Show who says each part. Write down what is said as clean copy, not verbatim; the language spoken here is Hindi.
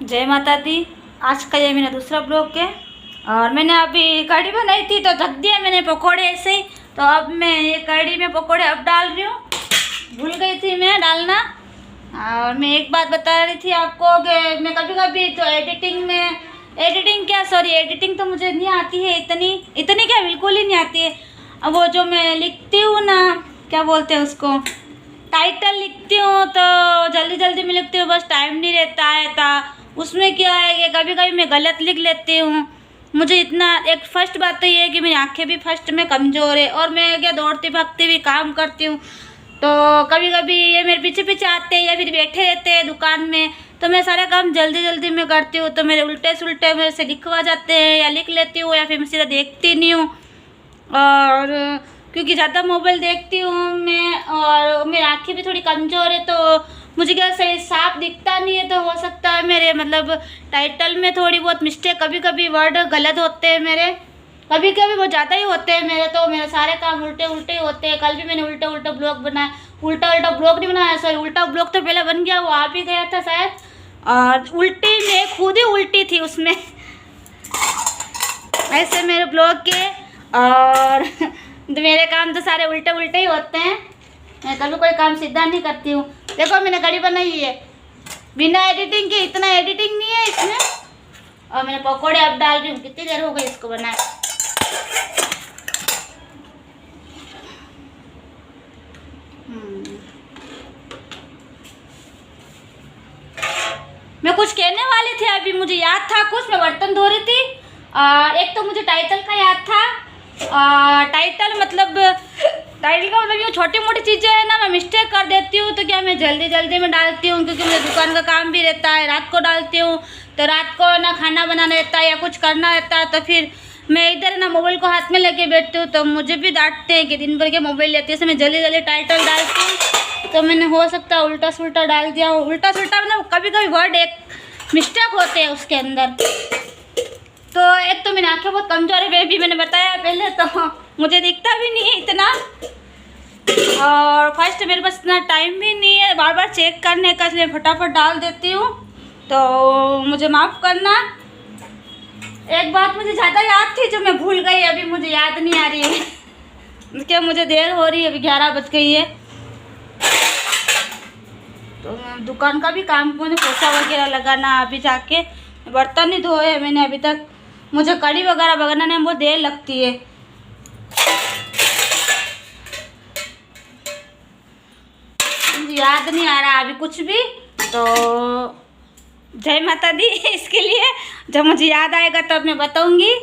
Speaker 1: जय माता दी। आज का ये मेरा दूसरा ब्लॉग है और मैंने अभी कढ़ी बनाई थी तो ढक दिया मैंने पकोड़े ऐसे ही। तो अब मैं ये कढ़ी में पकोड़े अब डाल रही हूँ, भूल गई थी मैं डालना। और मैं एक बात बता रही थी आपको कि मैं कभी कभी तो एडिटिंग तो मुझे नहीं आती है, इतनी क्या बिल्कुल ही नहीं आती है। अब वो जो मैं लिखती हूँ ना, क्या बोलते हैं उसको, टाइटल लिखती हूँ तो जल्दी जल्दी में लिखती हूँ, बस टाइम नहीं रहता है। उसमें क्या है कि कभी कभी मैं गलत लिख लेती हूँ। मुझे इतना एक फर्स्ट बात तो ये है कि मेरी आंखें भी फर्स्ट में कमज़ोर है और मैं क्या दौड़ती भागती भी काम करती हूँ, तो कभी कभी ये मेरे पीछे पीछे आते हैं या फिर बैठे रहते हैं दुकान में, तो मैं सारा काम जल्दी जल्दी में करती हूँ, तो मेरे उल्टे सुल्टे मेरे से लिखवा जाते हैं या लिख लेती हूँ या फिर मैं सीधा देखती नहीं हूँ। और क्योंकि ज़्यादा मोबाइल देखती हूँ मैं और मेरी आँखें भी थोड़ी कमज़ोर है, तो मुझे क्या सही साफ दिखता नहीं है, तो हो सकता है मेरे मतलब टाइटल में थोड़ी बहुत मिस्टेक, कभी कभी वर्ड गलत होते हैं मेरे, कभी कभी बहुत ज़्यादा ही होते हैं मेरे, तो मेरे सारे काम उल्टे उल्टे ही होते हैं। कल भी मैंने उल्टा ब्लॉग बनाया, उल्टा ब्लॉग नहीं बनाया, सॉरी उल्टा ब्लॉग तो पहले बन गया, वो आ भी गया था शायद, और उल्टी में खुद ही उल्टी थी उसमें ऐसे मेरे ब्लॉग के। और मेरे काम तो सारे उल्टे उल्टे ही होते हैं, मैं कभी कोई काम सीधा नहीं करती हूँ। देखो मैंने कढ़ी बनाई है बिना एडिटिंग के, इतना एडिटिंग नहीं है इसमें। और मैंने पकोड़े अब डाल रही हूँ, कितनी देर हो गई इसको बनाए। मैं कुछ कहने वाली थी अभी, मुझे याद था कुछ, मैं बर्तन धो रही थी। एक तो मुझे टाइटल का याद था, टाइटल का मतलब ये छोटी मोटी चीज़ें हैं ना, मैं मिस्टेक कर देती हूँ, तो क्या मैं जल्दी जल्दी में डालती हूँ, क्योंकि मुझे दुकान का काम भी रहता है, रात को डालती हूँ, तो रात को ना खाना बनाना रहता है या कुछ करना रहता है, तो फिर मैं इधर ना मोबाइल को हाथ में लेके बैठती हूँ, तो मुझे भी डांटते हैं कि दिन भर के मोबाइल लेती है। मैं जल्दी जल्दी टाइटल डालती हूँ, तो मैंने हो सकता है उल्टा सुल्टा डाल दिया हो। उल्टा सुल्टा मतलब कभी कभी वर्ड एक मिस्टेक होते हैं उसके अंदर। तो एक तो मेरी आँखें बहुत कमज़ोर है बेबी, मैंने बताया पहले, तो मुझे दिखता भी नहीं है इतना, और फर्स्ट मेरे पास इतना टाइम भी नहीं है बार बार चेक करने का, इसलिए फटाफट डाल देती हूँ, तो मुझे माफ़ करना। एक बात मुझे ज़्यादा याद थी जो मैं भूल गई, अभी मुझे याद नहीं आ रही है क्या, मुझे देर हो रही है, अभी 11 बज गई है, तो दुकान का भी काम, मुझे पोछा वगैरह लगाना, अभी जाके बर्तन नहीं धोए मैंने अभी तक। मुझे कढ़ी वगैरह बनाने में बहुत देर लगती है। मुझे याद नहीं आ रहा अभी कुछ भी, तो जय माता दी इसके लिए, जब मुझे याद आएगा तब मैं बताऊंगी।